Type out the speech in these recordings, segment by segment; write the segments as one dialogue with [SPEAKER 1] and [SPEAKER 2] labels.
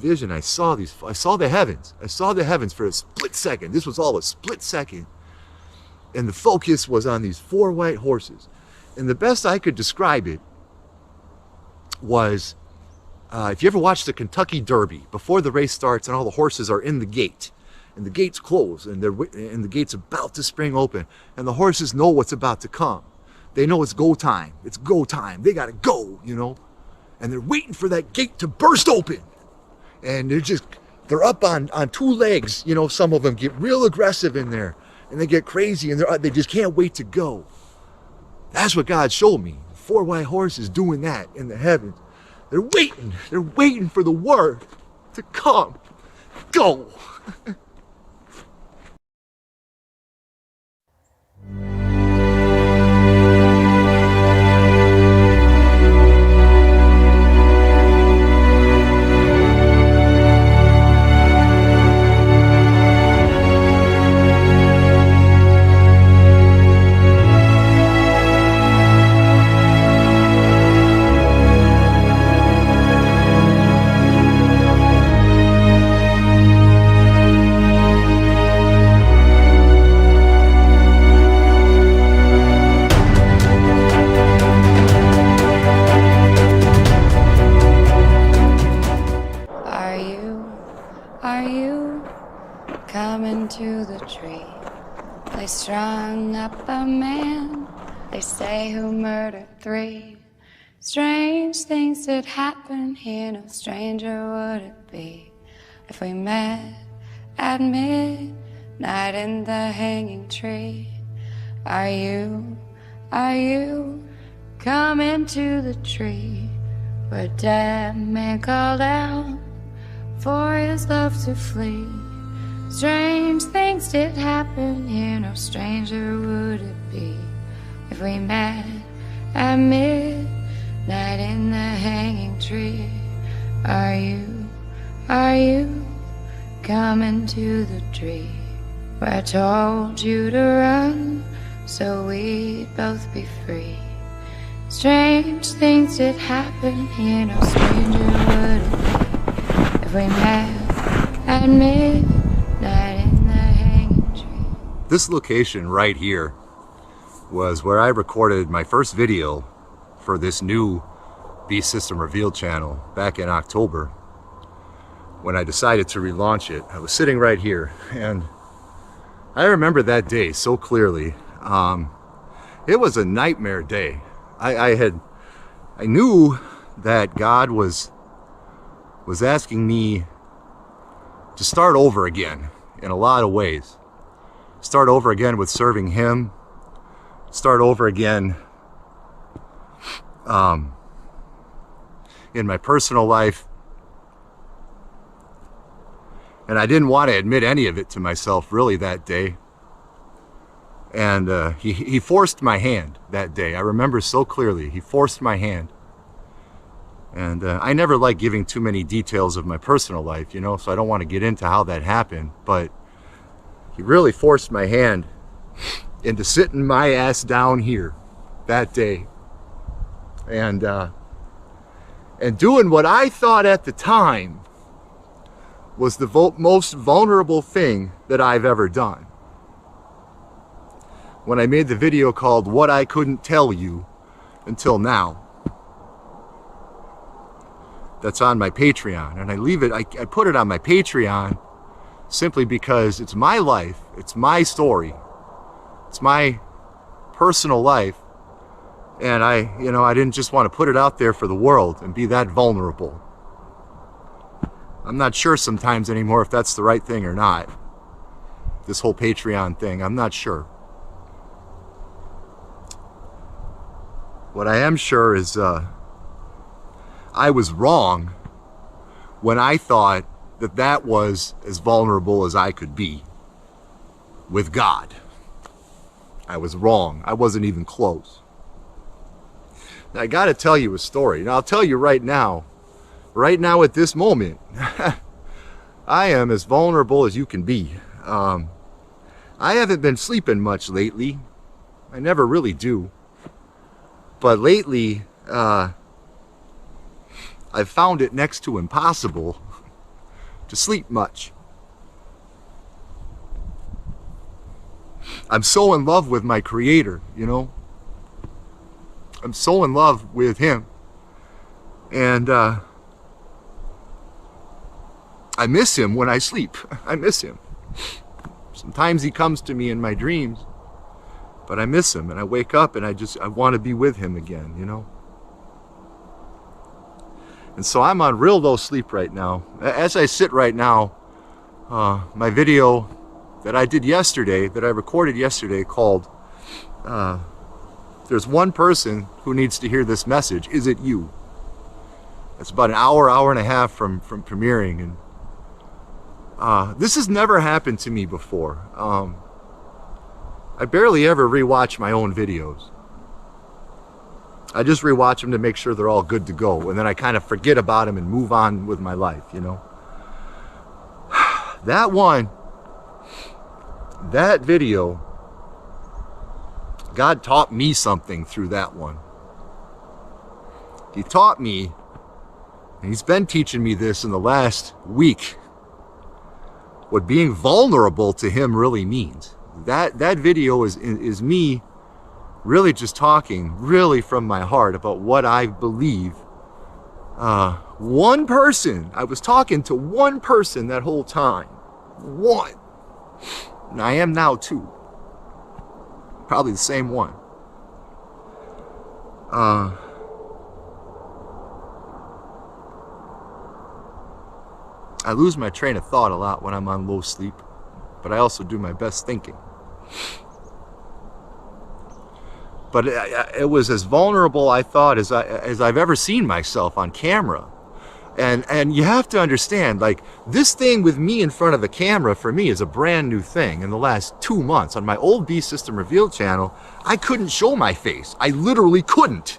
[SPEAKER 1] vision. I saw the heavens. I saw the heavens for a split second. This was all a split second. And the focus was on these 4 white horses. And the best I could describe it was, if you ever watched the Kentucky Derby, before the race starts and all the horses are in the gate, and the gate's closed, and the gate's about to spring open, and the horses know what's about to come. They know it's go time. It's go time. They gotta go, you know? And they're waiting for that gate to burst open. And they're up on 2 legs, you know, some of them get real aggressive in there, and they get crazy, and they just can't wait to go. That's what God showed me. 4 white horses doing that in the heavens. They're waiting for the word to come. Go!
[SPEAKER 2] Coming to the tree, they strung up a man, they say, who murdered 3. Strange things did happen here, no stranger would it be if we met at midnight in the hanging tree. Are you coming to the tree where a dead man called out for his love to flee? Strange things did happen here, no stranger would it be if we met at midnight in the hanging tree. Are you coming to the tree where I told you to run so we'd both be free? Strange things did happen here, no stranger would it be if we met at midnight in the hanging tree.
[SPEAKER 1] This location right here was where I recorded my first video for this new Beast System Revealed channel back in October. When I decided to relaunch it, I was sitting right here, and I remember that day so clearly. It was a nightmare day. I knew that God was asking me to start over again in a lot of ways. Start over again with serving Him. Start over again in my personal life. And I didn't want to admit any of it to myself really that day. And he forced my hand that day. I remember so clearly. He forced my hand. And I never like giving too many details of my personal life, you know, so I don't want to get into how that happened. But he really forced my hand into sitting my ass down here that day. And doing what I thought at the time was the most vulnerable thing that I've ever done. When I made the video called What I Couldn't Tell You Until Now. That's on my Patreon, and I put it on my Patreon simply because it's my life, it's my story, it's my personal life, and I didn't just want to put it out there for the world and be that vulnerable. I'm not sure sometimes anymore if that's the right thing or not. This whole Patreon thing, I'm not sure. What I am sure is I was wrong when I thought that that was as vulnerable as I could be with God. I was wrong. I wasn't even close. Now, I got to tell you a story. Now, I'll tell you right now at this moment, I am as vulnerable as you can be. I haven't been sleeping much lately. I never really do. But lately, I've found it next to impossible to sleep much. I'm so in love with my Creator, you know. I'm so in love with Him. And I miss Him when I sleep. I miss Him. Sometimes He comes to me in my dreams, but I miss Him, and I wake up and I want to be with Him again, you know. And so I'm on real low sleep right now. As I sit right now, my video that I did yesterday, that I recorded yesterday, called There's One Person Who Needs to Hear This Message. Is it you? It's about an hour and a half from premiering. And this has never happened to me before. I barely ever rewatch my own videos. I just rewatch them to make sure they're all good to go. And then I kind of forget about them and move on with my life, you know. That video, God taught me something through that one. He taught me, and He's been teaching me this in the last week, what being vulnerable to Him really means. That video is me really just talking really from my heart about what I believe. One person, I was talking to one person that whole time. One. And I am now two. Probably the same one. I lose my train of thought a lot when I'm on low sleep, but I also do my best thinking. But it was as vulnerable, I thought, as I've ever seen myself on camera. And you have to understand, like, this thing with me in front of the camera for me is a brand new thing. In the last 2 months on my old Beast System Revealed channel, I couldn't show my face. I literally couldn't.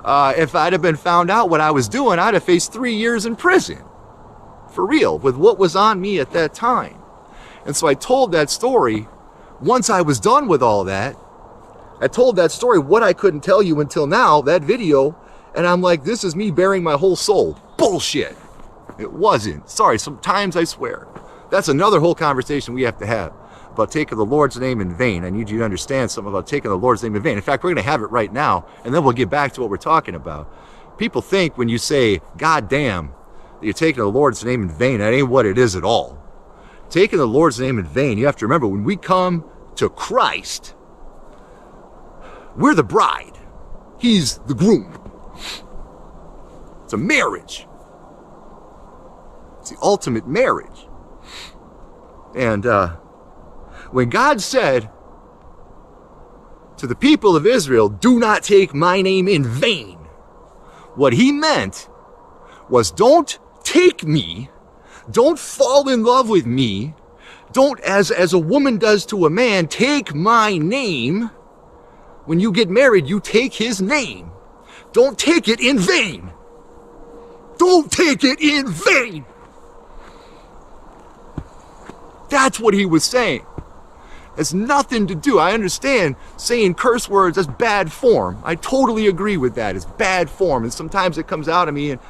[SPEAKER 1] If I'd have been found out what I was doing, I'd have faced 3 years in prison. For real, with what was on me at that time. And so I told that story. Once I was done with all that, I told that story, what I couldn't tell you until now, that video, and I'm like, this is me bearing my whole soul. Bullshit. It wasn't. Sorry, sometimes I swear. That's another whole conversation we have to have about taking the Lord's name in vain. I need you to understand something about taking the Lord's name in vain. In fact, we're going to have it right now, and then we'll get back to what we're talking about. People think when you say, God damn, that you're taking the Lord's name in vain. That ain't what it is at all. Taking the Lord's name in vain, you have to remember, when we come to Christ, we're the bride. He's the groom. It's a marriage. It's the ultimate marriage. And when God said to the people of Israel, do not take my name in vain, what He meant was, don't take me, don't fall in love with me, don't, as a woman does to a man, take my name. When you get married, you take His name. Don't take it in vain. Don't take it in vain. That's what He was saying. It's nothing to do. I understand saying curse words is bad form. I totally agree with that. It's bad form. And sometimes it comes out of me and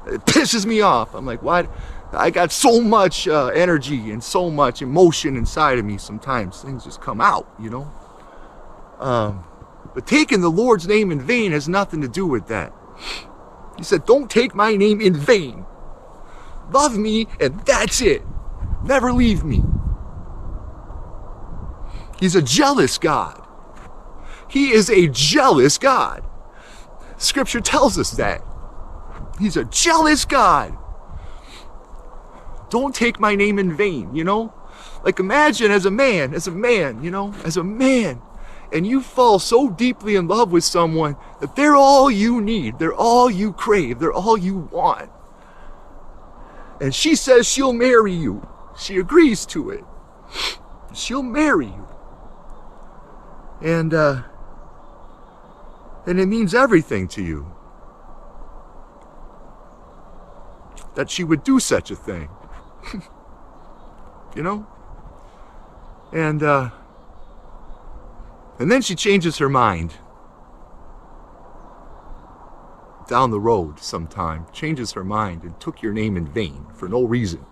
[SPEAKER 1] it pisses me off. I'm like, what? I got so much energy and so much emotion inside of me. Sometimes things just come out, you know. But taking the Lord's name in vain has nothing to do with that. He said, don't take my name in vain. Love me, and that's it. Never leave me. He's a jealous God. He is a jealous God. Scripture tells us that. He's a jealous God. Don't take my name in vain, you know? Like, imagine as a man, you know, as a man, and you fall so deeply in love with someone that they're all you need, they're all you crave, they're all you want. And she says she'll marry you. She agrees to it. She'll marry you. And it means everything to you that she would do such a thing. You know? And then she changes her mind. down the road sometime changes her mind and took your name in vain for no reason.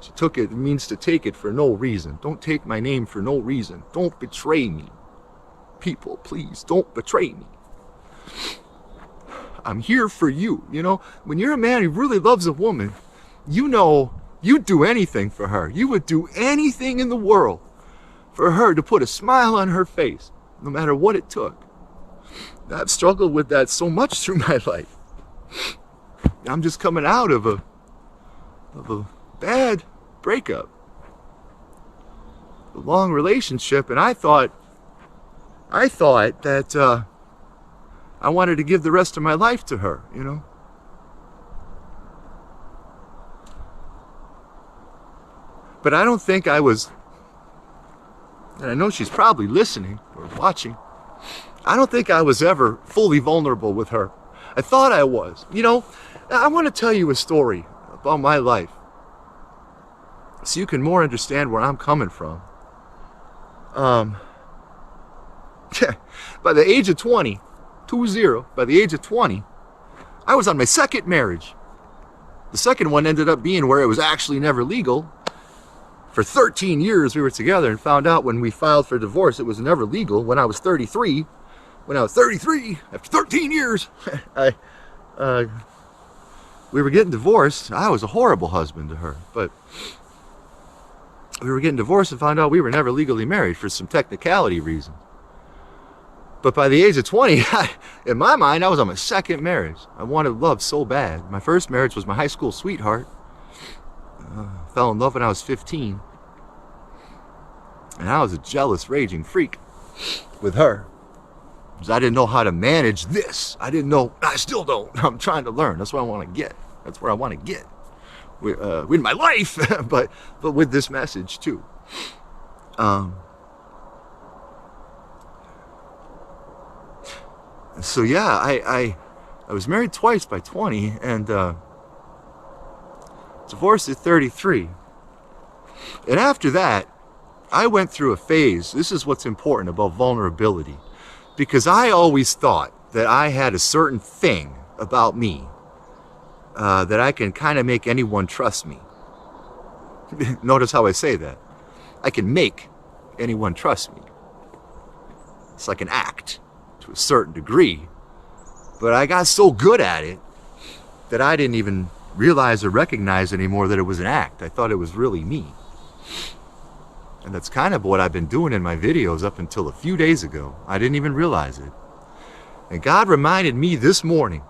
[SPEAKER 1] She took it, means to take it for no reason. Don't take my name for no reason. Don't betray me. People, please, don't betray me. I'm here for you. You know, when you're a man who really loves a woman, you know you'd do anything for her. You would do anything in the world for her to put a smile on her face, no matter what it took. I've struggled with that so much through my life. I'm just coming out of a bad breakup, a long relationship, and I thought that I wanted to give the rest of my life to her, you know. But I don't think I was, and I know she's probably listening or watching, I don't think I was ever fully vulnerable with her. I thought I was. You know, I want to tell you a story about my life so you can more understand where I'm coming from. By the age of 20, by the age of 20, I was on my second marriage. The second one ended up being where it was actually never legal. For 13 years we were together and found out when we filed for divorce it was never legal when I was 33. When I was 33, after 13 years, we were getting divorced. I was a horrible husband to her, but we were getting divorced and found out we were never legally married for some technicality reasons. But by the age of 20, in my mind, I was on my second marriage. I wanted love so bad. My first marriage was my high school sweetheart. Fell in love when I was 15. And I was a jealous, raging freak with her. Because I didn't know how to manage this. I still don't. I'm trying to learn. That's what I want to get. That's where I want to get. With my life, but with this message too. So yeah, I was married twice by 20 and divorced at 33. And after that, I went through a phase. This is what's important about vulnerability. Because I always thought that I had a certain thing about me that I can kind of make anyone trust me. Notice how I say that. I can make anyone trust me. It's like an act to a certain degree. But I got so good at it that I didn't even realize or recognize anymore that it was an act. I thought it was really me. And that's kind of what I've been doing in my videos up until a few days ago. I didn't even realize it. And God reminded me this morning,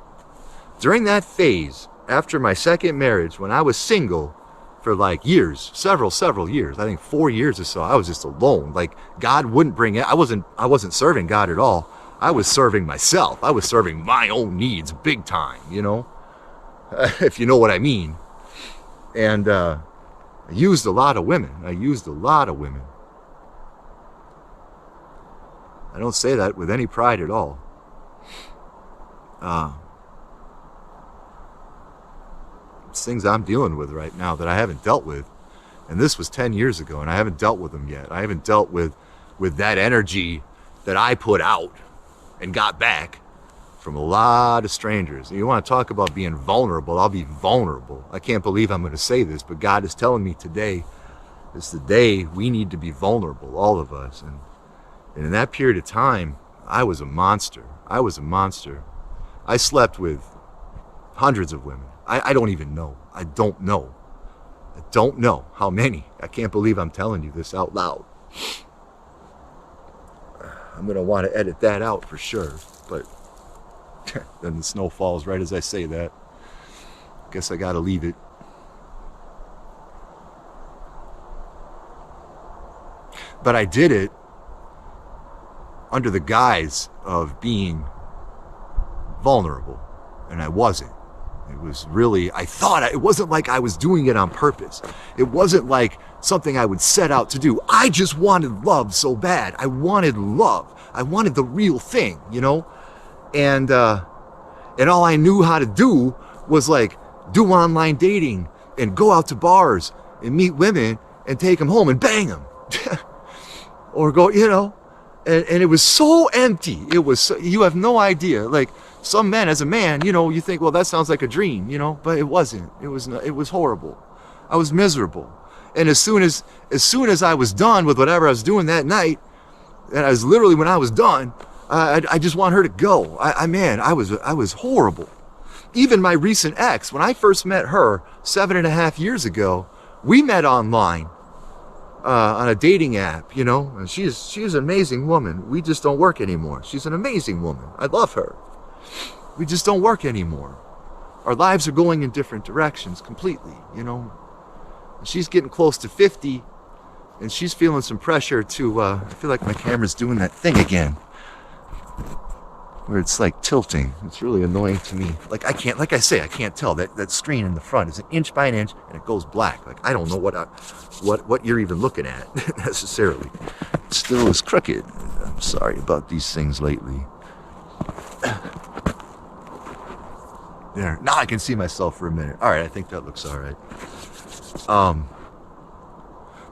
[SPEAKER 1] during that phase, after my second marriage, when I was single for like years, several years, I think 4 years or so, I was just alone. Like God wouldn't bring it. I wasn't serving God at all. I was serving myself. I was serving my own needs big time, you know, if you know what I mean. And I used a lot of women. I don't say that with any pride at all. It's things I'm dealing with right now that I haven't dealt with. And this was 10 years ago, and I haven't dealt with them yet. I haven't dealt with that energy that I put out and got back from a lot of strangers. You want to talk about being vulnerable, I'll be vulnerable. I can't believe I'm going to say this, but God is telling me today is the day we need to be vulnerable, all of us. And in that period of time, I was a monster. I slept with hundreds of women. I don't even know. I don't know how many. I can't believe I'm telling you this out loud. I'm going to want to edit that out for sure, but then the snow falls right as I say that. Guess I got to leave it. But I did it under the guise of being vulnerable, and I wasn't. It was really, it wasn't like I was doing it on purpose. It wasn't like something I would set out to do. I just wanted love so bad. I wanted love. I wanted the real thing, you know? And all I knew how to do was like do online dating and go out to bars and meet women and take them home and bang them. Or go, you know, And it was so empty. It was so, you have no idea. Like some men, as a man, you know, you think, well, that sounds like a dream, you know, but it wasn't. It was horrible. I was miserable. And as soon as I was done with whatever I was doing that night, and I was literally, when I was done, I just want her to go. I was horrible. Even my recent ex, when I first met her 7.5 years ago, we met online on a dating app, you know, and she's an amazing woman. We just don't work anymore. She's an amazing woman. I love her. We just don't work anymore. Our lives are going in different directions completely, you know. She's getting close to 50, and she's feeling some pressure to, I feel like my camera's doing that thing again, where it's like tilting. It's really annoying to me. Like I can't tell. That screen in the front is 1 inch by 1 inch, and it goes black. Like I don't know what you're even looking at necessarily. It still is crooked. I'm sorry about these things lately. There. Now I can see myself for a minute. All right, I think that looks all right.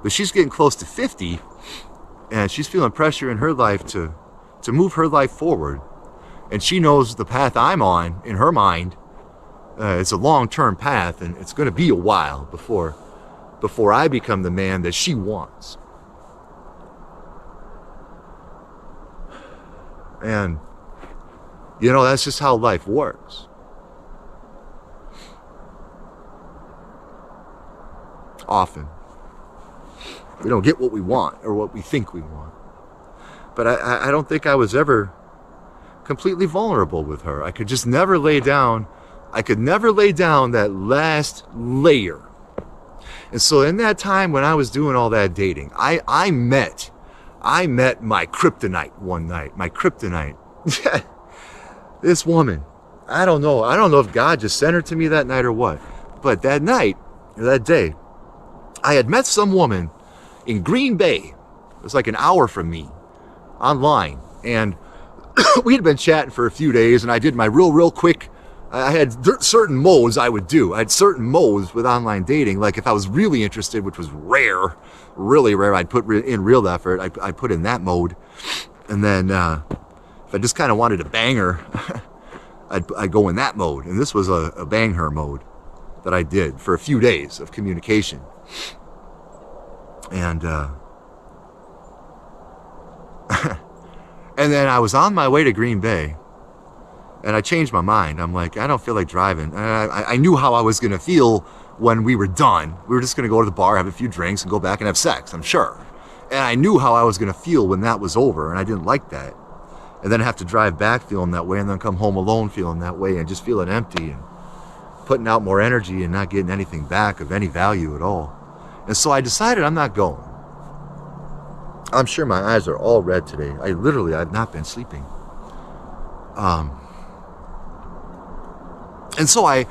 [SPEAKER 1] But she's getting close to 50, and she's feeling pressure in her life to move her life forward. And she knows the path I'm on, in her mind, it's a long-term path, and it's going to be a while before I become the man that she wants. And, you know, that's just how life works. Often, we don't get what we want or what we think we want. But I don't think I was ever completely vulnerable with her. I could just never lay down. I could never lay down that last layer. And so in that time when I was doing all that dating, I met my kryptonite one night. My kryptonite. This woman. I don't know if God just sent her to me that night or what. But that night, or that day, I had met some woman in Green Bay. It was like an hour from me, online. And we had been chatting for a few days, and I did my real quick. I had certain modes I would do. I had certain modes with online dating. Like if I was really interested, which was rare, really rare, I'd put in real effort. I put in that mode. And then if I just kind of wanted to bang her, I'd go in that mode. And this was a bang her mode that I did for a few days of communication. And and then I was on my way to Green Bay, and I changed my mind. I'm like, I don't feel like driving. I knew how I was going to feel when we were done. We were just going to go to the bar, have a few drinks, and go back and have sex, I'm sure. And I knew how I was going to feel when that was over, and I didn't like that. And then have to drive back feeling that way, and then come home alone feeling that way, and just feeling empty, and putting out more energy and not getting anything back of any value at all. And so I decided I'm not going. I'm sure my eyes are all red today. I've not been sleeping. And so I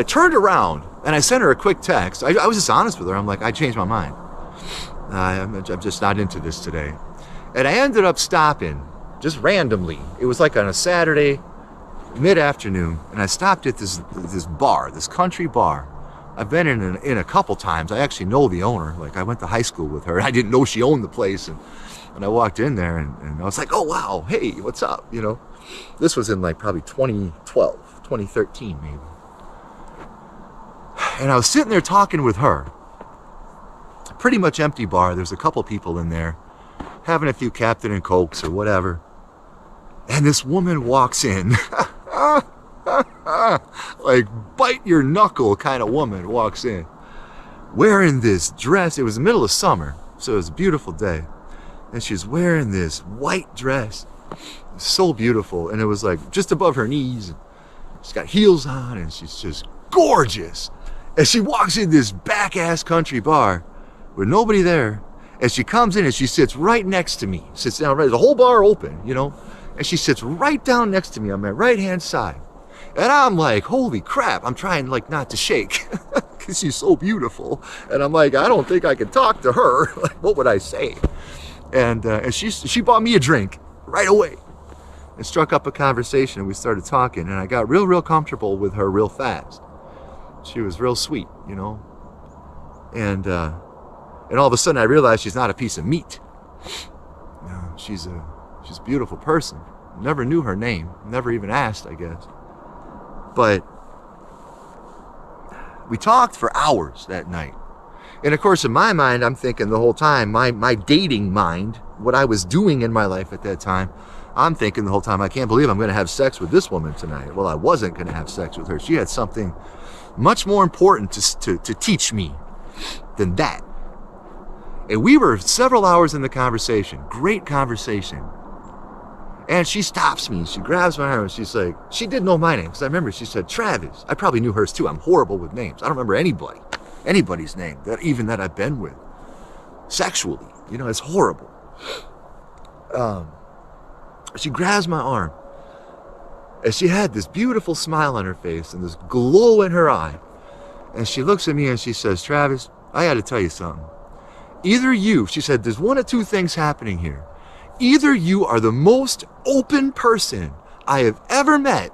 [SPEAKER 1] turned around and I sent her a quick text. I was just honest with her. I'm like, I changed my mind. I'm just not into this today. And I ended up stopping just randomly. It was like on a Saturday, mid-afternoon, and I stopped at this bar, this country bar. I've been in a couple times. I actually know the owner. Like I went to high school with her. I didn't know she owned the place, and I walked in there and I was like, oh wow, hey, what's up? You know, this was in like probably 2012, 2013 maybe. And I was sitting there talking with her. Pretty much empty bar. There's a couple people in there having a few Captain and Cokes or whatever. And this woman walks in. Like bite your knuckle kind of woman walks in wearing this dress. It was the middle of summer, so it was a beautiful day, and she's wearing this white dress, so beautiful, and it was like just above her knees. She's got heels on, and she's just gorgeous. And she walks in this back ass country bar with nobody there, and she comes in and she sits right next to me, sits down right, the whole bar open, you know, and she sits right down next to me on my right hand side. And I'm like, holy crap, I'm trying like not to shake because she's so beautiful. And I'm like, I don't think I can talk to her. Like, what would I say? And she bought me a drink right away and struck up a conversation, and we started talking, and I got real comfortable with her real fast. She was real sweet, you know. And all of a sudden I realized she's not a piece of meat. You know, she's She's a beautiful person. Never knew her name. Never even asked, I guess. But we talked for hours that night. And of course, in my mind, I'm thinking the whole time, my dating mind, what I was doing in my life at that time, I'm thinking the whole time, I can't believe I'm going to have sex with this woman tonight. Well, I wasn't going to have sex with her. She had something much more important to teach me than that. And we were several hours in the conversation. Great conversation. And she stops me. She grabs my arm and she's like, she didn't know my name. Because I remember she said, Travis. I probably knew hers too. I'm horrible with names. I don't remember anybody's name, that I've been with. Sexually. You know, it's horrible. She grabs my arm. And she had this beautiful smile on her face and this glow in her eye. And she looks at me and she says, Travis, I got to tell you something. Either you, she said, there's one of two things happening here. Either you are the most open person I have ever met,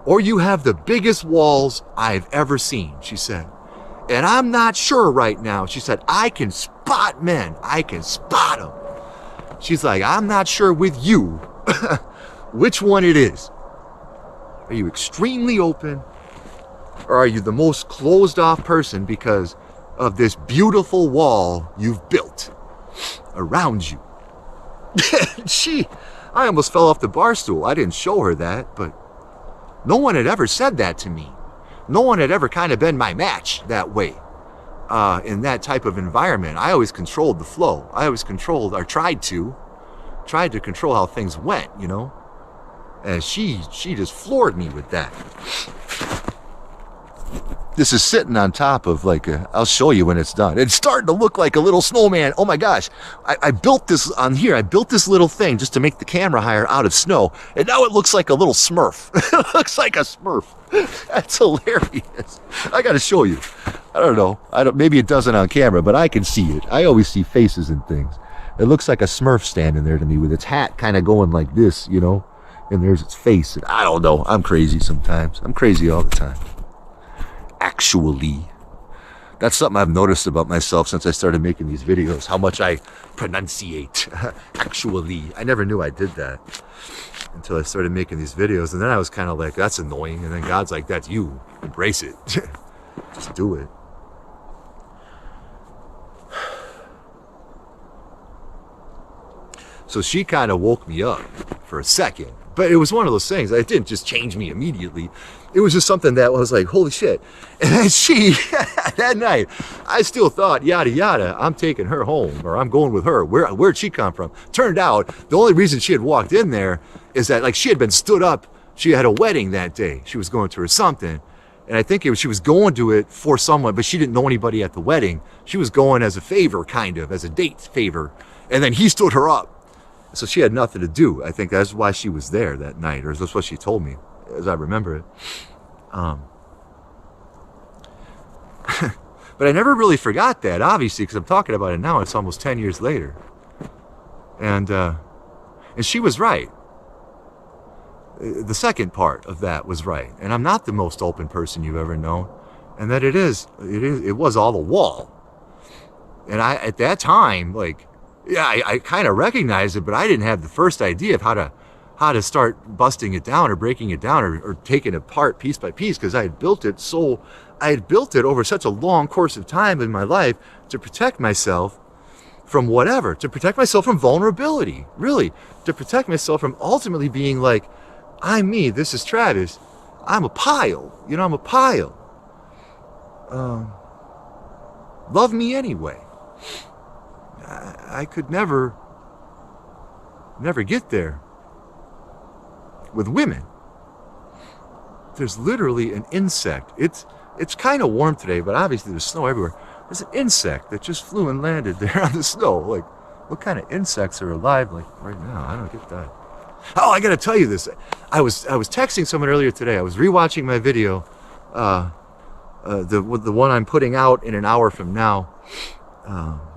[SPEAKER 1] or you have the biggest walls I've ever seen, she said. And I'm not sure right now. She said, I can spot men. I can spot them. She's like, I'm not sure with you which one it is. Are you extremely open, or are you the most closed off person because of this beautiful wall you've built around you? I almost fell off the bar stool. I didn't show her that, but no one had ever said that to me. No one had ever kind of been my match that way. In that type of environment, I always controlled the flow. I always controlled, or tried to control how things went, you know? And she just floored me with that. This is sitting on top of I'll show you when it's done. It's starting to look like a little snowman. Oh my gosh. I built this on here. I built this little thing just to make the camera higher out of snow. And now it looks like a little Smurf. It looks like a Smurf. That's hilarious. I got to show you. I don't know. Maybe it doesn't on camera, but I can see it. I always see faces and things. It looks like a Smurf standing there to me with its hat kind of going like this, you know? And there's its face. And I don't know. I'm crazy sometimes. I'm crazy all the time. Actually, that's something I've noticed about myself since I started making these videos, how much I pronunciate. Actually, I never knew I did that until I started making these videos, and then I was kind of like, that's annoying, and then God's like, that's you, embrace it. Just do it. So she kind of woke me up for a second. But it was one of those things. It didn't just change me immediately. It was just something that was like, holy shit. And then she, that night, I still thought, yada, yada, I'm taking her home, or I'm going with her. Where'd she come from? Turned out, the only reason she had walked in there is that she had been stood up. She had a wedding that day. She was going to or something. And I think she was going to it for someone, but she didn't know anybody at the wedding. She was going as a favor, kind of, as a date favor. And then he stood her up. So she had nothing to do. I think that's why she was there that night, or that's what she told me, as I remember it. But I never really forgot that, obviously, because I'm talking about it now. It's almost 10 years later. And she was right. The second part of that was right. And I'm not the most open person you've ever known. And that it was all a wall. And at that time, I kind of recognized it, but I didn't have the first idea of how to start busting it down or breaking it down or taking it apart piece by piece, because I had built it over such a long course of time in my life to protect myself from whatever, to protect myself from vulnerability, really, to protect myself from ultimately being like, I'm me, this is Travis, I'm a pile, I'm a pile. Love me anyway. I could never get there with women. There's literally an insect. It's kind of warm today, but obviously there's snow everywhere. There's an insect that just flew and landed there on the snow. What kind of insects are alive right now? I don't get that. Oh, I gotta tell you this. I was texting someone earlier today. I was rewatching my video, the one I'm putting out in an hour from now.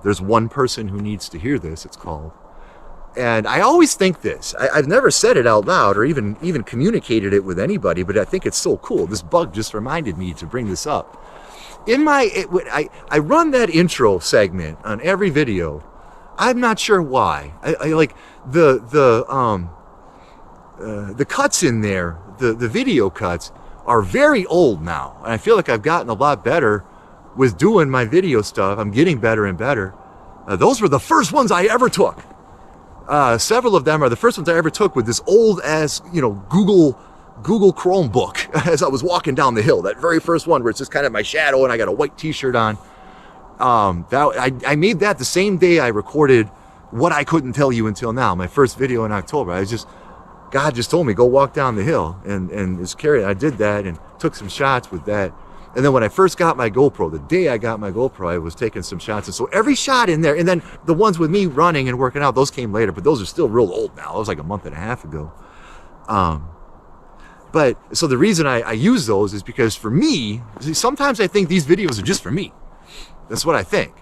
[SPEAKER 1] There's one person who needs to hear this, it's called. And I always think this. I've never said it out loud or even communicated it with anybody, but I think it's so cool. This bug just reminded me to bring this up. I run that intro segment on every video. I'm not sure why. I like the cuts in there, the video cuts are very old now. And I feel like I've gotten a lot better with doing my video stuff. I'm getting better and better. Those were the first ones I ever took. Several of them are the first ones I ever took with this old ass, Google Chrome book as I was walking down the hill. That very first one where it's just kind of my shadow and I got a white t-shirt on. I made that the same day I recorded What I Couldn't Tell You Until Now, my first video in October. God just told me, go walk down the hill, and it's carried. I did that and took some shots with that. And then when I first got my GoPro, the day I got my GoPro, I was taking some shots. And so every shot in there, and then the ones with me running and working out, those came later, but those are still real old now. It was like a month and a half ago. But so the reason I use those is because for me, sometimes I think these videos are just for me. That's what I think.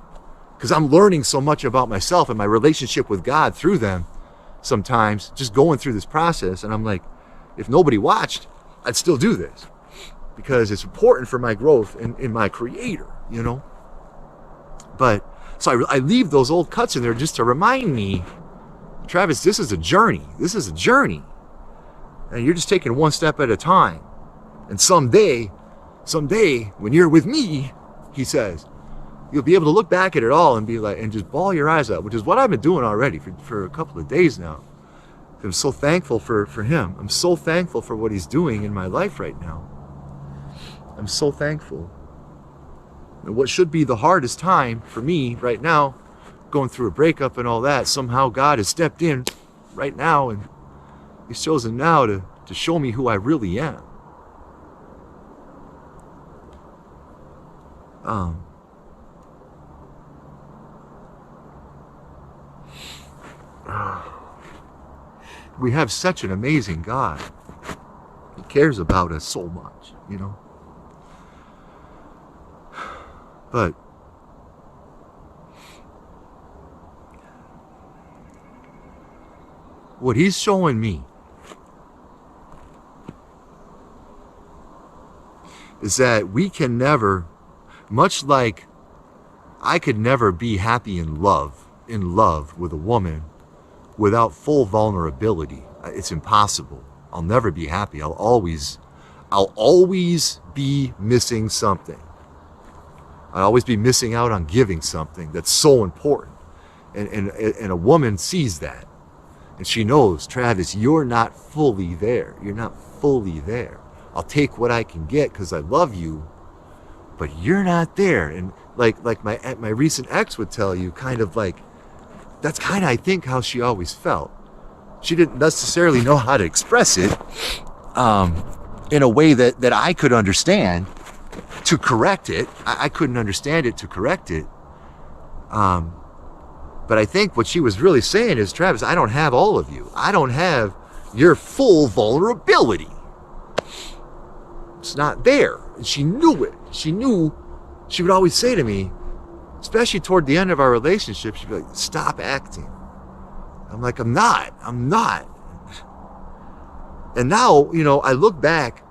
[SPEAKER 1] Because I'm learning so much about myself and my relationship with God through them sometimes, just going through this process. And I'm like, if nobody watched, I'd still do this. Because it's important for my growth in my creator, But, so I leave those old cuts in there just to remind me, Travis, this is a journey. This is a journey. And you're just taking one step at a time. And someday, when you're with me, he says, you'll be able to look back at it all and be like, and just bawl your eyes out, which is what I've been doing already for a couple of days now. I'm so thankful for him. I'm so thankful for what he's doing in my life right now. I'm so thankful. And what should be the hardest time for me right now, going through a breakup and all that, somehow God has stepped in right now and he's chosen now to show me who I really am. We have such an amazing God. He cares about us so much, But what he's showing me is that we can never, much like I could never be happy in love with a woman without full vulnerability. It's impossible. I'll never be happy. I'll always be missing something. I'll always be missing out on giving something that's so important. And a woman sees that. And she knows, Travis, you're not fully there. You're not fully there. I'll take what I can get because I love you, but you're not there. And like my recent ex would tell you, kind of like, that's kind of, I think, how she always felt. She didn't necessarily know how to express it in a way that I could understand to correct it. I couldn't understand it to correct it. But I think what she was really saying is, Travis, I don't have all of you. I don't have your full vulnerability. It's not there. And she knew it. She knew. She would always say to me, especially toward the end of our relationship, she'd be like, stop acting. I'm like, I'm not. And now, I look back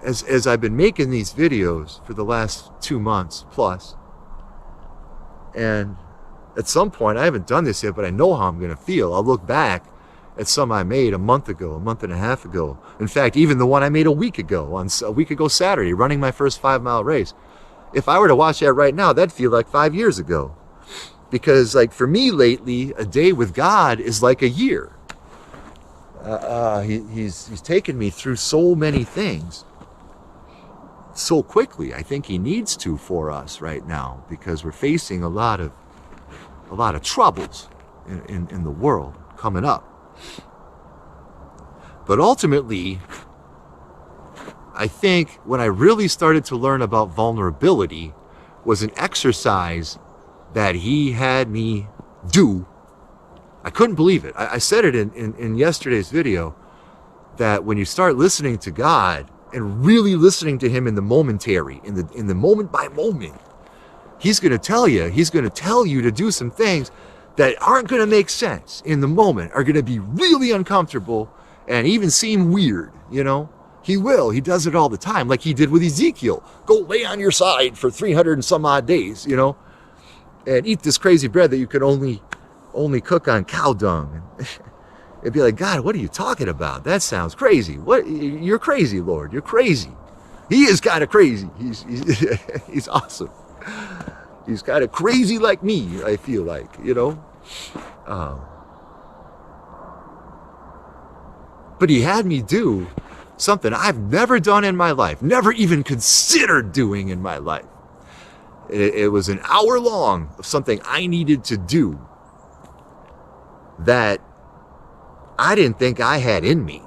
[SPEAKER 1] as I've been making these videos for the last 2 months plus. And at some point, I haven't done this yet, but I know how I'm going to feel. I'll look back at some I made a month and a half ago. In fact, even the one I made a week ago Saturday, running my first 5-mile race. If I were to watch that right now, that'd feel like 5 years ago. Because for me lately, a day with God is like a year. He's taken me through so many things so quickly. I think he needs to for us right now, because we're facing a lot of troubles in the world coming up. But ultimately, I think when I really started to learn about vulnerability was an exercise that he had me do. I couldn't believe it. I said it in yesterday's video, that when you start listening to God and really listening to him in the momentary, in the moment by moment, he's going to tell you to do some things that aren't going to make sense in the moment, are going to be really uncomfortable and even seem weird, He will. He does it all the time, like he did with Ezekiel. Go lay on your side for 300 and some odd days, and eat this crazy bread that you can only only cook on cow dung. It'd be like, God, what are you talking about? That sounds crazy. What? You're crazy, Lord. You're crazy. He is kind of crazy. He's awesome. He's kind of crazy like me, I feel like, you know. But he had me do something I've never done in my life, never even considered doing in my life. It was an hour long of something I needed to do that I didn't think I had in me.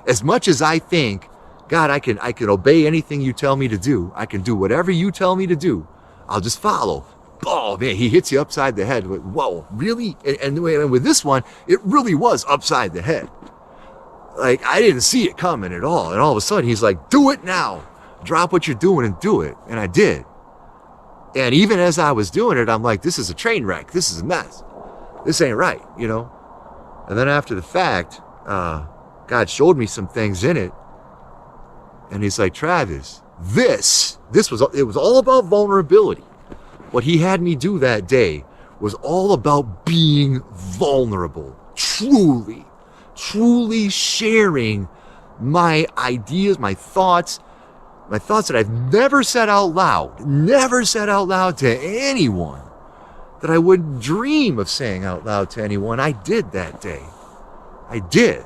[SPEAKER 1] As much as I think, God, I can obey anything you tell me to do. I can do whatever you tell me to do. I'll just follow. Oh man, he hits you upside the head. Whoa, really? And with this one, it really was upside the head. Like, I didn't see it coming at all. And all of a sudden, he's like, do it now. Drop what you're doing and do it. And I did. And even as I was doing it, I'm like, this is a train wreck. This is a mess. This ain't right, you know? And then after the fact, God showed me some things in it. And he's like, Travis, it was all about vulnerability. What he had me do that day was all about being vulnerable, truly sharing my ideas, my thoughts that I've never said out loud to anyone, that I wouldn't dream of saying out loud to anyone. I did that day. I did.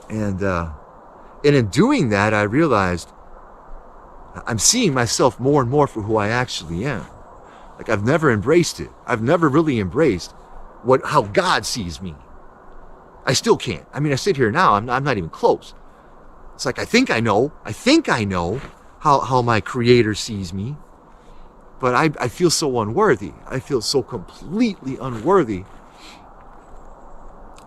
[SPEAKER 1] And in doing that, I realized I'm seeing myself more and more for who I actually am. Like, I've never embraced it. I've never really embraced how God sees me. I still can't. I mean, I sit here now, I'm not even close. It's like, I think I know how my Creator sees me, but I feel so unworthy. I feel so completely unworthy.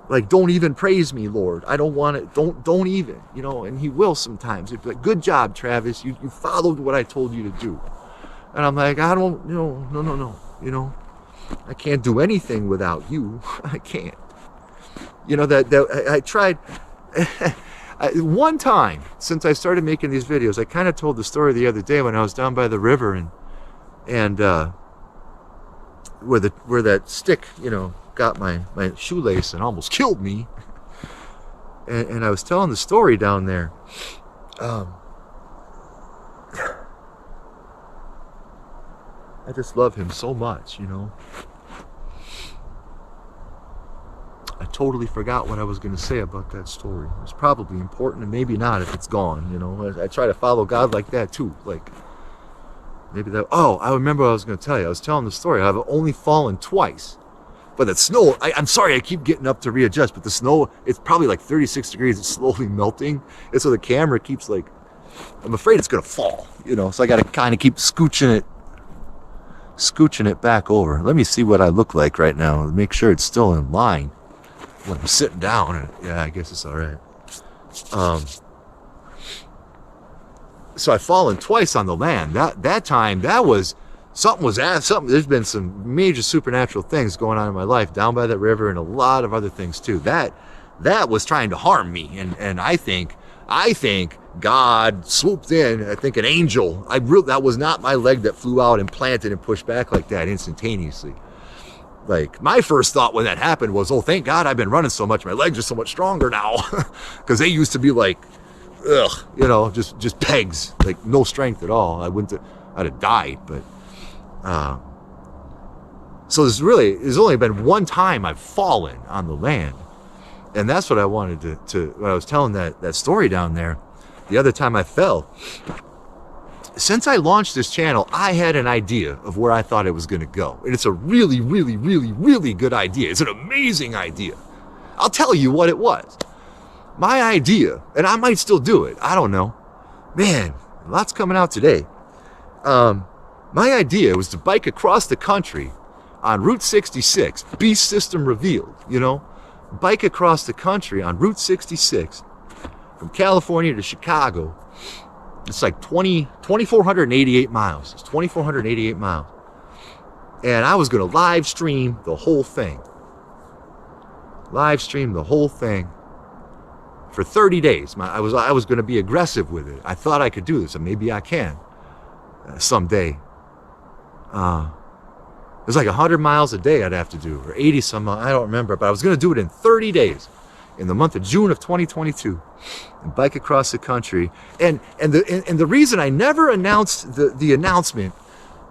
[SPEAKER 1] Like, don't even praise me, Lord. I don't want it. Don't even, you know, and he will sometimes. He'd be like, good job, Travis. You followed what I told you to do. And I'm like, I don't, no, you know, I can't do anything without you. I can't. You know, that I tried. One time, since I started making these videos, I kind of told the story the other day when I was down by the river and where that stick, you know, got my shoelace and almost killed me. And I was telling the story down there. I just love him so much, you know. I totally forgot what I was going to say about that story. It was probably important, and maybe not if it's gone, you know. I try to follow God like that too. Like, maybe that. Oh, I remember what I was going to tell you. I was telling the story. I've only fallen twice. But the snow, I'm sorry, I keep getting up to readjust, but the snow, it's probably like 36 degrees. It's slowly melting. And so the camera keeps like, I'm afraid it's going to fall, you know. So I got to kind of keep scooching it back over. Let me see what I look like right now. Make sure it's still in line when I'm sitting down. And, yeah, I guess it's all right. So I've fallen twice on the land. That time, that was something. There's been some major supernatural things going on in my life down by that river, and a lot of other things too. That was trying to harm me, and I think God swooped in. I think an angel. That was not my leg that flew out and planted and pushed back like that instantaneously. Like, my first thought when that happened was, oh, thank God I've been running so much. My legs are so much stronger now, because they used to be like, ugh, you know, just pegs, like no strength at all. I'd have died, but. So there's only been one time I've fallen on the land, and that's what I wanted to when I was telling that story down there. The other time I fell, since I launched this channel, I had an idea of where I thought it was going to go, and it's a really, really, really, really good idea. It's an amazing idea. I'll tell you what it was. My idea, and I might still do it. I don't know. Man, lots coming out today. My idea was to bike across the country on Route 66, Beast System revealed, you know, bike across the country on Route 66 from California to Chicago. It's like 2,488 miles. It's 2,488 miles. And I was going to live stream the whole thing. For 30 days. I was going to be aggressive with it. I thought I could do this, and maybe I can someday. It was like 100 miles a day I'd have to do, or 80 some, I don't remember, but I was going to do it in 30 days in the month of June of 2022 and bike across the country. And the reason I never announced the announcement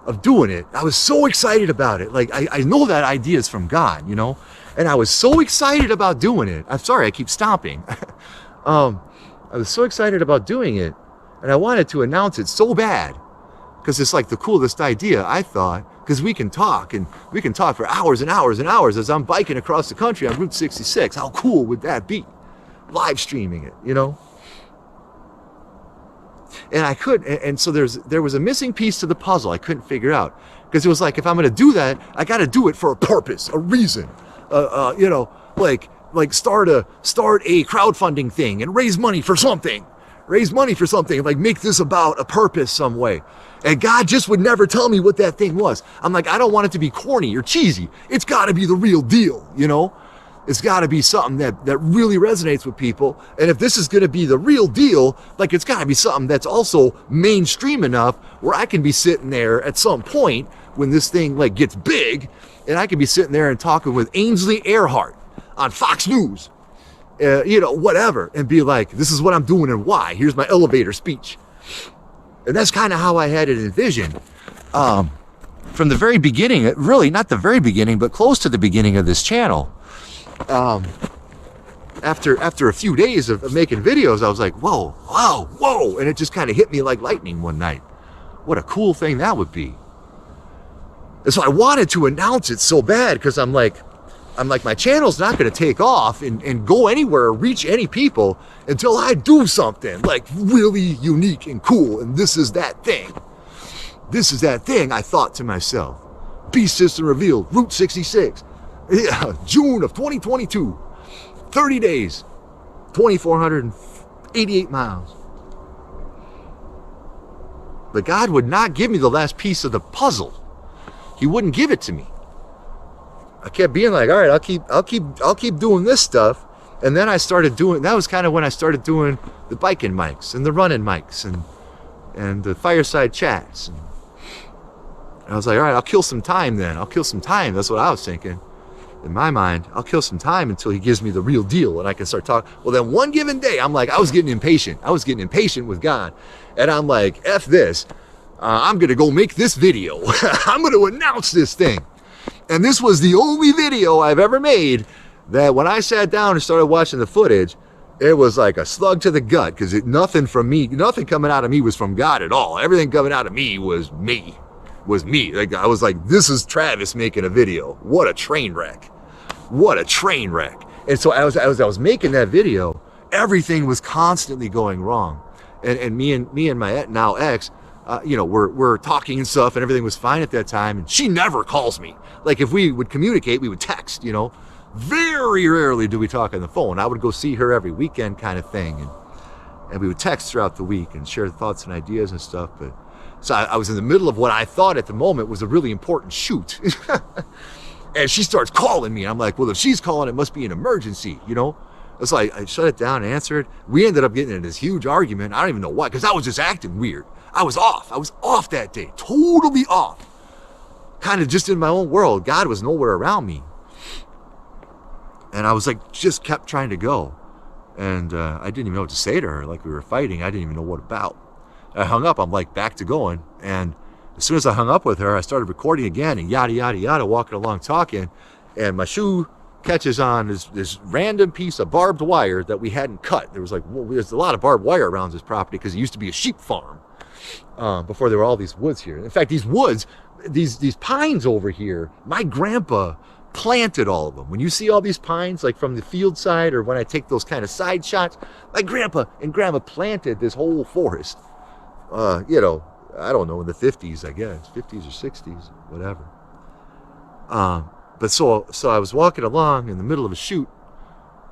[SPEAKER 1] of doing it, I was so excited about it. Like, I know that idea is from God, you know, and I was so excited about doing it. I'm sorry, I keep stomping. I was so excited about doing it, and I wanted to announce it so bad because it's like the coolest idea, I thought, because we can talk for hours and hours and hours as I'm biking across the country on Route 66. How cool would that be? Live streaming it, you know? And I could, and so there was a missing piece to the puzzle I couldn't figure out, because it was like, if I'm going to do that, I got to do it for a purpose, a reason, you know, like start a crowdfunding thing and raise money for something, like make this about a purpose some way. And God just would never tell me what that thing was. I'm like, I don't want it to be corny or cheesy. It's got to be the real deal, you know? It's got to be something that really resonates with people. And if this is going to be the real deal, like, it's got to be something that's also mainstream enough where I can be sitting there at some point when this thing like gets big, and I can be sitting there and talking with Ainsley Earhart on Fox News, you know, whatever, and be like, this is what I'm doing and why. Here's my elevator speech. And that's kind of how I had it envisioned. From the very beginning, really not the very beginning, but close to the beginning of this channel. After a few days of making videos, I was like, whoa, wow, whoa. And it just kind of hit me like lightning one night. What a cool thing that would be. And so I wanted to announce it so bad, because I'm like, my channel's not going to take off and go anywhere or reach any people until I do something like really unique and cool. And this is that thing. This is that thing, I thought to myself. Beast System revealed, Route 66. Yeah, June of 2022. 30 days. 2,488 miles. But God would not give me the last piece of the puzzle. He wouldn't give it to me. I kept being like, all right, I'll keep doing this stuff. And then I started doing, that was kind of when I started doing the biking mics and the running mics and the fireside chats. And I was like, all right, I'll kill some time then. I'll kill some time. That's what I was thinking. In my mind, I'll kill some time until he gives me the real deal and I can start talking. Well, then one given day, I'm like, I was getting impatient. I was getting impatient with God. And I'm like, F this. I'm going to go make this video. I'm going to announce this thing. And this was the only video I've ever made that when I sat down and started watching the footage, it was like a slug to the gut, because nothing coming out of me was from God at all. Everything coming out of me was me. Like, I was like, this is Travis making a video. What a train wreck. What a train wreck. And so as I was making that video, everything was constantly going wrong. And me and my now ex, you know, we're talking and stuff, and everything was fine at that time. And she never calls me. Like, if we would communicate, we would text, you know. Very rarely do we talk on the phone. I would go see her every weekend kind of thing. And we would text throughout the week and share thoughts and ideas and stuff. But so I was in the middle of what I thought at the moment was a really important shoot. And she starts calling me. I'm like, well, if she's calling, it must be an emergency, you know? It's like, I shut it down and answered. We ended up getting in this huge argument. I don't even know why, because I was just acting weird. I was off that day, totally off. Kind of just in my own world. God was nowhere around me. And I was like, just kept trying to go. And I didn't even know what to say to her. Like, we were fighting. I didn't even know what about. I hung up. I'm like, back to going. And as soon as I hung up with her, I started recording again and yada, yada, yada, walking along talking. And my shoe catches on this random piece of barbed wire that we hadn't cut. There was like, well, there's a lot of barbed wire around this property because it used to be a sheep farm before there were all these woods here. In fact, these woods, these pines over here, my grandpa planted all of them. When you see all these pines, like from the field side, or when I take those kind of side shots, my grandpa and grandma planted this whole forest. You know, I don't know, in the 50s, I guess, 50s or 60s, whatever. But so I was walking along in the middle of a shoot,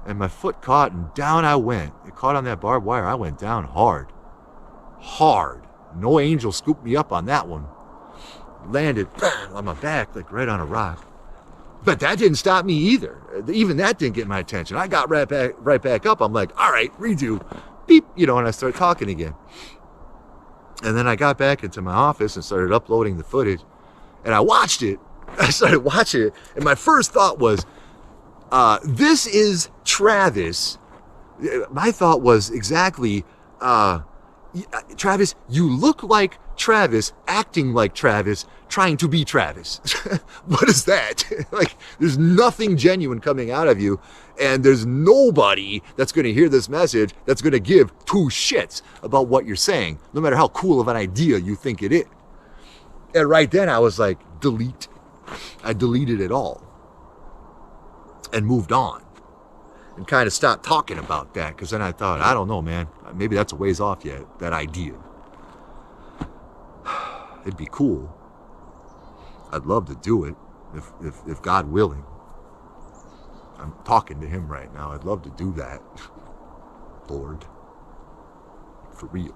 [SPEAKER 1] and my foot caught, and down I went. It caught on that barbed wire. I went down hard. No angel scooped me up on that one. Landed on my back, like right on a rock. But that didn't stop me either. Even that didn't get my attention. I got right back up. I'm like, all right, redo. Beep, you know, and I started talking again. And then I got back into my office and started uploading the footage. And I watched it I started watching it, and my first thought was, this is Travis. My thought was exactly, Travis, you look like Travis, acting like Travis, trying to be Travis. What is that? Like, there's nothing genuine coming out of you, and there's nobody that's going to hear this message that's going to give two shits about what you're saying, no matter how cool of an idea you think it is. And right then I was like, delete. I deleted it all and moved on and kind of stopped talking about that, because then I thought, I don't know, man, maybe that's a ways off yet, that idea. It'd be cool. I'd love to do it if God willing. I'm talking to him right now. I'd love to do that. Lord. For real.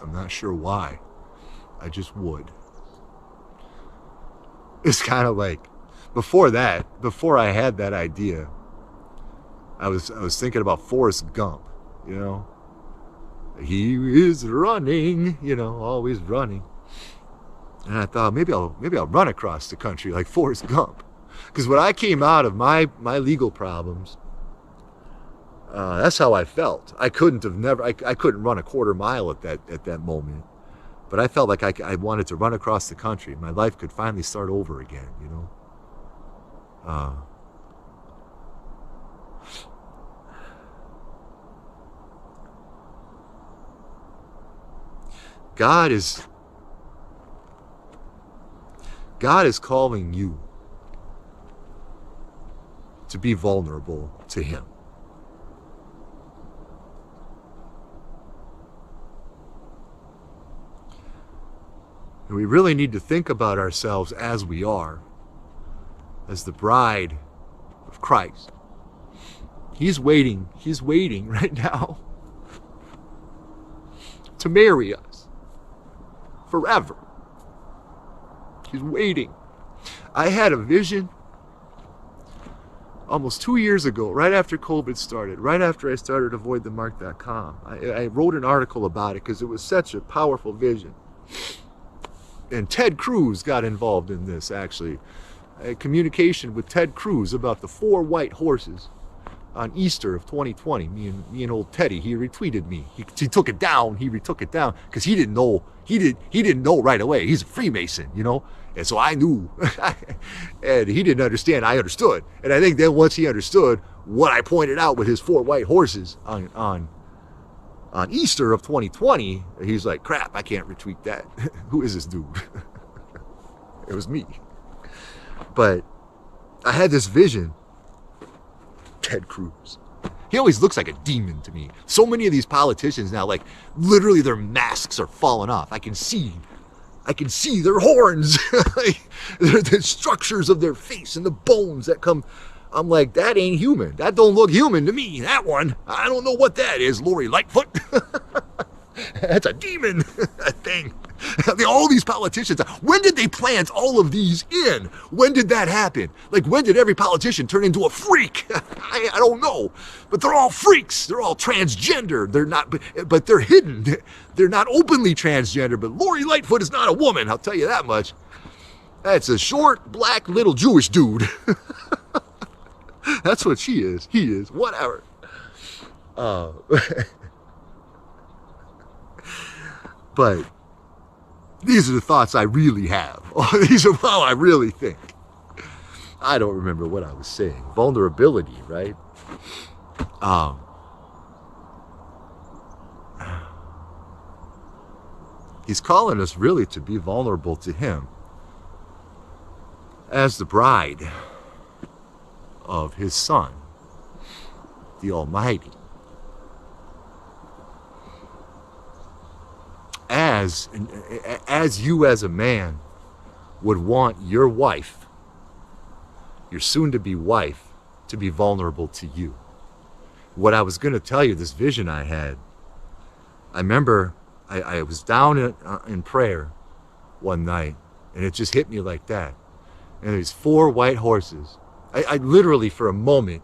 [SPEAKER 1] I'm not sure why. I just would. It's kind of like, before I had that idea, I was thinking about Forrest Gump, you know? He is running, you know, always running. And I thought, maybe I'll run across the country like Forrest Gump. Because when I came out of my legal problems, that's how I felt. I couldn't run a quarter mile at that moment. But I felt like I wanted to run across the country. My life could finally start over again, you know? God is calling you to be vulnerable to him. And we really need to think about ourselves as we are, as the bride of Christ. He's waiting right now to marry us forever. He's waiting. I had a vision almost 2 years ago, right after COVID started, right after I started avoidthemark.com. I wrote an article about it because it was such a powerful vision. And Ted Cruz got involved in this, actually. I had communication with Ted Cruz about the 4 white horses on Easter of 2020. Me and old Teddy, he retweeted me. He took it down. He retook it down because he didn't know. He didn't know right away. He's a Freemason, you know. And so I knew, and he didn't understand. I understood, and I think then once he understood what I pointed out with his 4 white horses on Easter of 2020, he's like, crap, I can't retweet that. Who is this dude? It was me. But I had this vision. Ted Cruz. He always looks like a demon to me. So many of these politicians now, like, literally their masks are falling off. I can see their horns, like, the structures of their face and the bones that come. I'm like, that ain't human. That don't look human to me. That one, I don't know what that is. Lori Lightfoot. That's a demon. That thing. All these politicians, when did they plant all of these in? When did that happen? Like, when did every politician turn into a freak? I don't know. But they're all freaks. They're all transgender. They're not, but they're hidden. They're not openly transgender. But Lori Lightfoot is not a woman, I'll tell you that much. That's a short, black, little Jewish dude. That's what she is. He is. Whatever. But these are the thoughts I really have. These are how I really think. I don't remember what I was saying. Vulnerability, right? He's calling us really to be vulnerable to him as the bride of his Son, the Almighty. As you as a man would want your wife, your soon-to-be wife, to be vulnerable to you. What I was going to tell you, this vision I had, I remember I was down in prayer one night, and it just hit me like that. And there's 4 white horses. I literally, for a moment,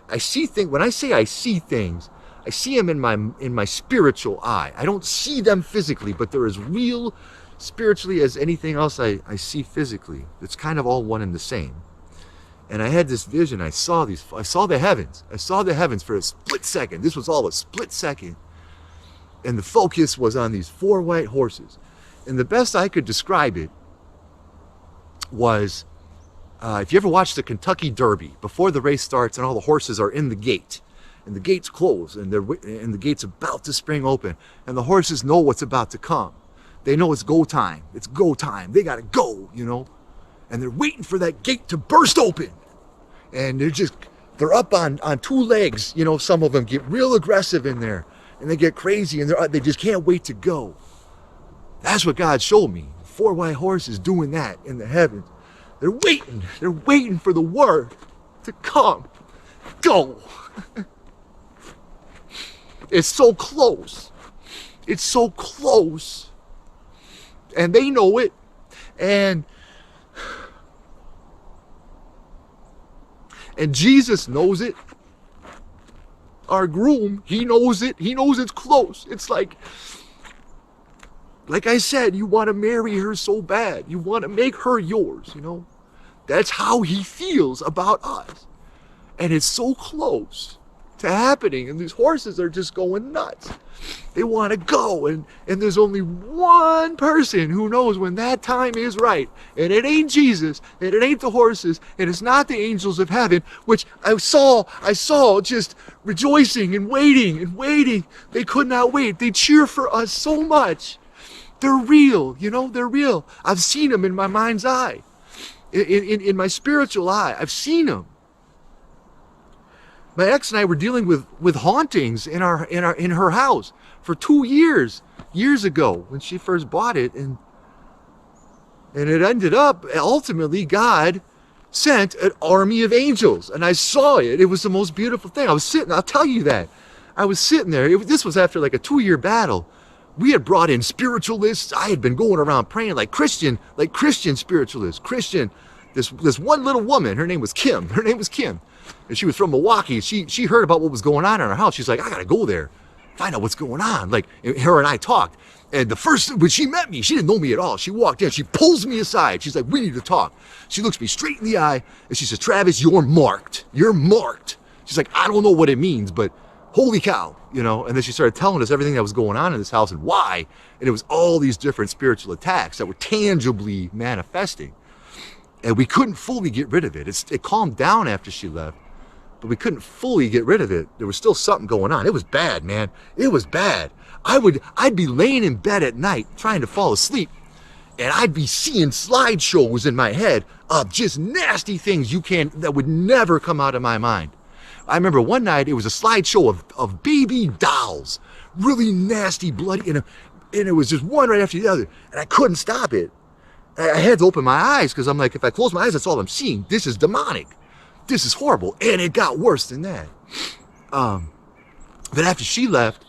[SPEAKER 1] I see things. When I say I see things, I see them in my spiritual eye. I don't see them physically, but they're as real spiritually as anything else I see physically. It's kind of all one and the same. And I had this vision. I saw the heavens. I saw the heavens for a split second. This was all a split second. And the focus was on these 4 white horses. And the best I could describe it was, if you ever watch the Kentucky Derby, before the race starts and all the horses are in the gate, and the gate's closed, and the gate's about to spring open, and the horses know what's about to come. They know it's go time. It's go time. They gotta go, you know. And they're waiting for that gate to burst open. And they're up on 2 legs, you know. Some of them get real aggressive in there, and they get crazy, and they just can't wait to go. That's what God showed me. 4 white horses doing that in the heavens. They're waiting for the word to come. Go. It's so close. It's so close. And they know it. And Jesus knows it. Our groom, he knows it. He knows it's close. It's like I said, you want to marry her so bad. You want to make her yours, you know. That's how he feels about us. And it's so close to happening. And these horses are just going nuts. They want to go. And there's only one person who knows when that time is right. And it ain't Jesus. And it ain't the horses. And it's not the angels of heaven, which I saw just rejoicing and waiting. They could not wait. They cheer for us so much. They're real, you know, they're real. I've seen them in my mind's eye, in my spiritual eye. I've seen them. My ex and I were dealing with hauntings in her house for 2 years ago when she first bought it, and it ended up ultimately God sent an army of angels, and I saw it. It was the most beautiful thing. I was sitting. I'll tell you that. I was sitting there. This was after like a 2-year battle. We had brought in spiritualists. I had been going around praying like Christian spiritualists. This one little woman, her name was Kim. And she was from Milwaukee. She heard about what was going on in our house. She's like, I gotta go there, find out what's going on. Like, her and I talked. And when she met me, she didn't know me at all. She walked in, she pulls me aside. She's like, we need to talk. She looks me straight in the eye and she says, Travis, you're marked. You're marked. She's like, I don't know what it means, but holy cow, you know. And then she started telling us everything that was going on in this house and why. And it was all these different spiritual attacks that were tangibly manifesting. And we couldn't fully get rid of it. It calmed down after she left, but we couldn't fully get rid of it. There was still something going on. It was bad, man. It was bad. I'd be laying in bed at night trying to fall asleep, and I'd be seeing slideshows in my head of just nasty things that would never come out of my mind. I remember one night it was a slideshow of baby dolls, really nasty, bloody, and it was just one right after the other, and I couldn't stop it. I had to open my eyes because I'm like, if I close my eyes, that's all I'm seeing. This is demonic. This is horrible. And it got worse than that. But after she left,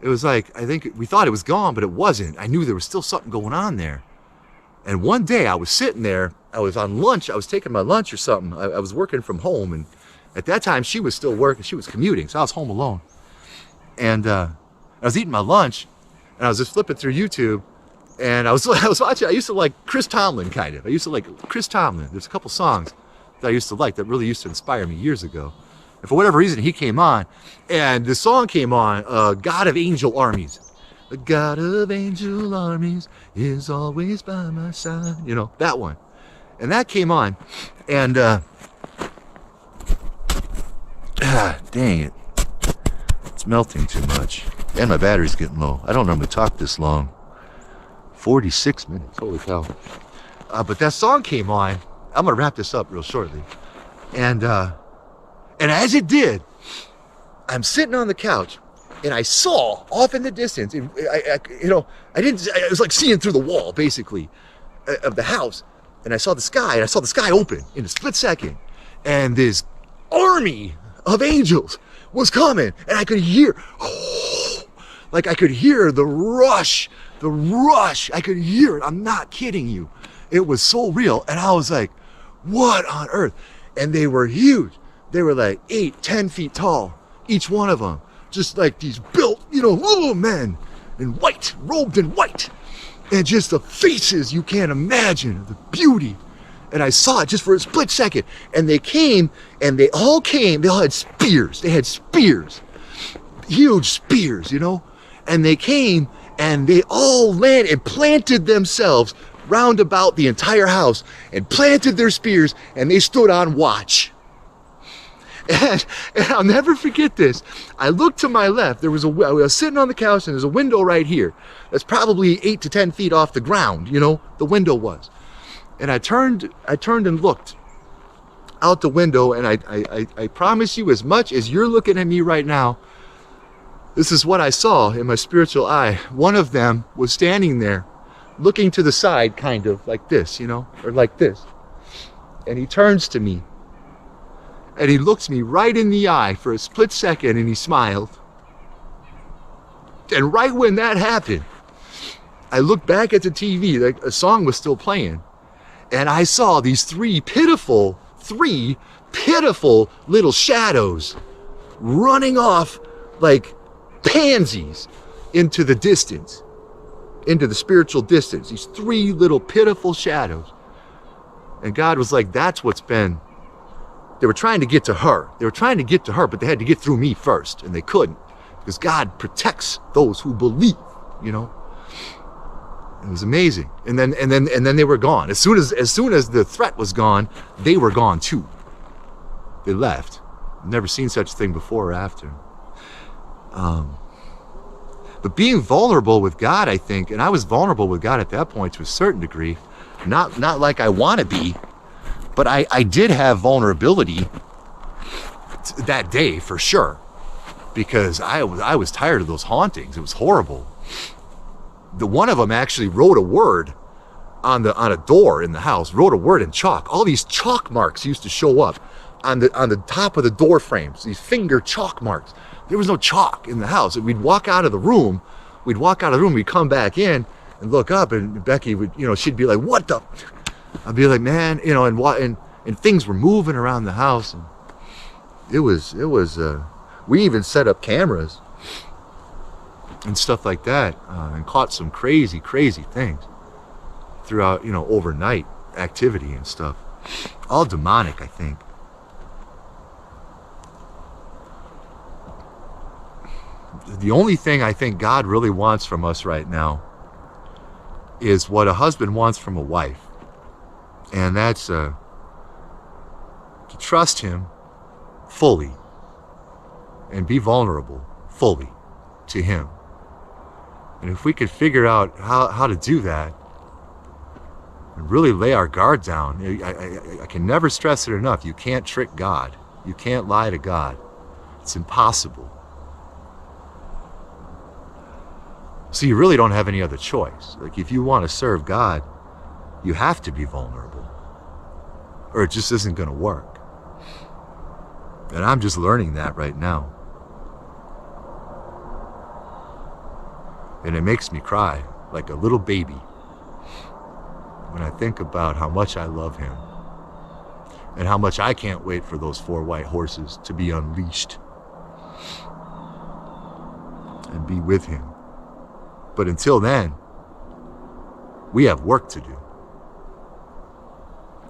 [SPEAKER 1] it was like, I think we thought it was gone, but it wasn't. I knew there was still something going on there. And one day I was sitting there, I was on lunch, I was taking my lunch or something. I was working from home, and at that time she was still working, she was commuting, so I was home alone. And I was eating my lunch, and I was just flipping through YouTube, and I was watching. I used to like Chris Tomlin, kind of. I used to like Chris Tomlin. There's a couple songs that I used to like that really used to inspire me years ago. And for whatever reason, he came on, and the song came on, God of Angel Armies. The God of Angel Armies is always by my side. You know, that one. And that came on, and dang it. It's melting too much. And my battery's getting low. I don't normally talk this long. 46 minutes, holy cow. But that song came on. I'm gonna wrap this up real shortly. And as it did, I'm sitting on the couch, and I saw off in the distance, it was like seeing through the wall, basically, of the house. And I saw the sky, and I saw the sky open in a split second. And this army of angels was coming, and I could hear, I could hear the rush. I could hear it. I'm not kidding you. It was so real. And I was like, what on earth? And they were huge. They were like 8, 10 feet tall, each one of them. just like these built, little men in white, robed in white. And just the faces you can't imagine, the beauty. And I saw it just for a split second. And they came, and they all had spears. They had spears, huge spears, And they came, and they all landed and planted themselves round about the entire house and planted their spears, and they stood on watch. And I'll never forget this. I looked to my left. I was sitting on the couch, and there's a window right here. That's probably 8 to 10 feet off the ground, the window was. And I turned and looked out the window, and I promise you, as much as you're looking at me right now, this is what I saw in my spiritual eye. One of them was standing there, looking to the side, kind of like this, or like this. And he turns to me, and he looks me right in the eye for a split second, and he smiled. And right when that happened, I looked back at the TV, like a song was still playing, and I saw these three pitiful little shadows running off like pansies into the distance, into the spiritual distance. These three little pitiful shadows. And God was like, that's what's been. They were trying to get to her. But they had to get through me first, and they couldn't, because God protects those who believe, It was amazing. And then they were gone. As soon as the threat was gone, they were gone too. They left. I've never seen such a thing before or after. But being vulnerable with God, I think, and I was vulnerable with God at that point to a certain degree, not like I want to be, but I did have vulnerability that day for sure, because I was tired of those hauntings. It was horrible. The one of them actually wrote a word on a door in the house, wrote a word in chalk. All these chalk marks used to show up on the top of the door frames, these finger chalk marks. There was no chalk in the house. We'd walk out of the room, we'd come back in and look up, and Becky would, she'd be like, what the? I'd be like, man, and things were moving around the house, and it was, we even set up cameras and stuff like that, and caught some crazy things throughout, overnight activity and stuff. All demonic, I think. The only thing I think God really wants from us right now is what a husband wants from a wife. And that's to trust him fully and be vulnerable fully to him. And if we could figure out how to do that and really lay our guard down, I can never stress it enough. You can't trick God. You can't lie to God. It's impossible. So you really don't have any other choice. Like, if you want to serve God, you have to be vulnerable, or it just isn't going to work. And I'm just learning that right now. And it makes me cry like a little baby when I think about how much I love him and how much I can't wait for those 4 white horses to be unleashed and be with him. But until then, we have work to do.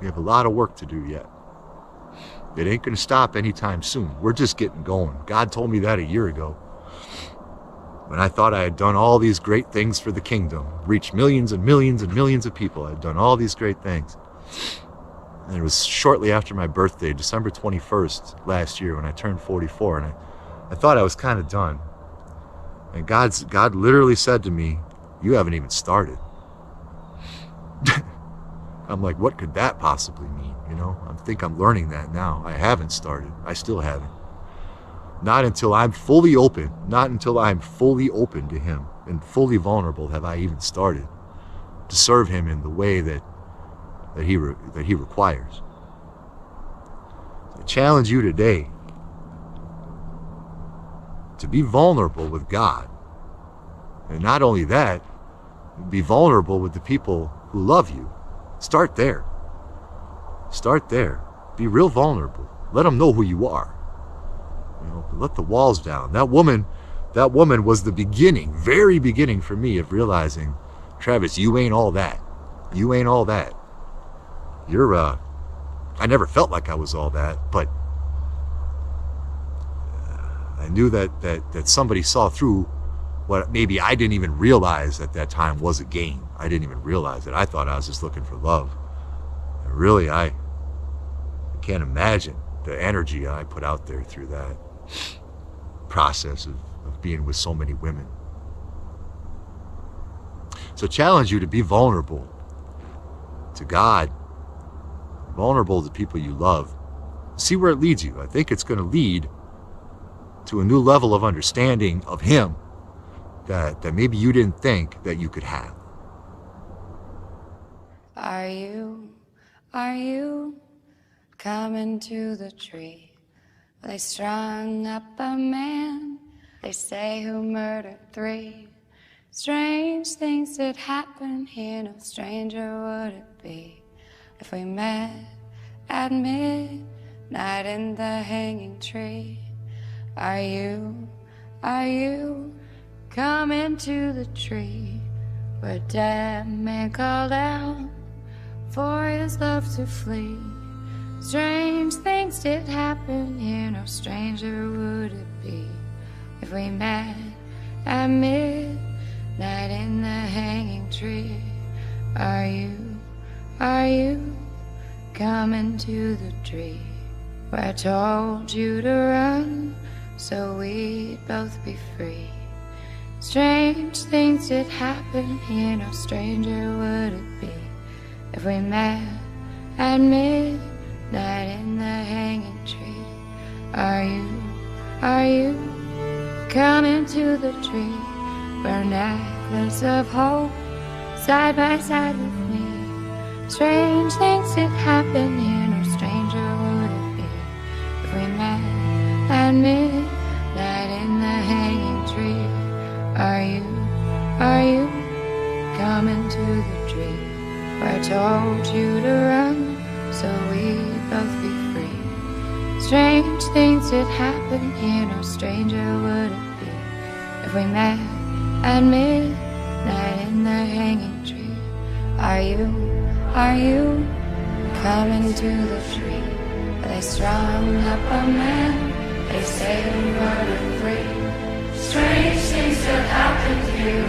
[SPEAKER 1] We have a lot of work to do yet. It ain't going to stop anytime soon. We're just getting going. God told me that a year ago, when I thought I had done all these great things for the kingdom, reached millions and millions and millions of people. I had done all these great things. And it was shortly after my birthday, December 21st last year, when I turned 44, and I thought I was kind of done. And God literally said to me, you haven't even started. I'm like, what could that possibly mean? I think I'm learning that now. I haven't started. I still haven't. Not until I'm fully open to him and fully vulnerable have I even started to serve him in the way that he requires. I challenge you today to be vulnerable with God. And not only that, be vulnerable with the people who love you. Start there. Be real vulnerable. Let them know who you are. Let the walls down. That woman was the beginning, very beginning for me of realizing, Travis, you ain't all that. You ain't all that. I never felt like I was all that, but I knew that somebody saw through what maybe I didn't even realize at that time was a game. I didn't even realize it. I thought I was just looking for love. And really, I can't imagine the energy I put out there through that process of being with so many women. So challenge you to be vulnerable to God, vulnerable to people you love. See where it leads you. I think it's going to lead to a new level of understanding of Him that maybe you didn't think that you could have.
[SPEAKER 2] Are you coming to the tree? They strung up a man, they say, who murdered 3. Strange things did happen here, no stranger would it be if we met at midnight in the hanging tree. Are you coming to the tree where dead man called out for his love to flee? Strange things did happen here, no stranger would it be if we met at midnight in the hanging tree. Are you coming to the tree where I told you to run so we'd both be free? Strange things did happen here, no stranger would it be if we met at midnight in the hanging tree. Are you coming to the tree where a necklace of hope side by side with me? Strange things did happen here, no stranger would it be if we met at midnight in the hanging tree. Are you coming to the tree where I told you to run so we'd both be free? Strange things did happen here, no stranger would it be if we met at midnight in the hanging tree. Are you coming to the tree where they strung up a man, they say, who murdered 3? Strange things that happened here.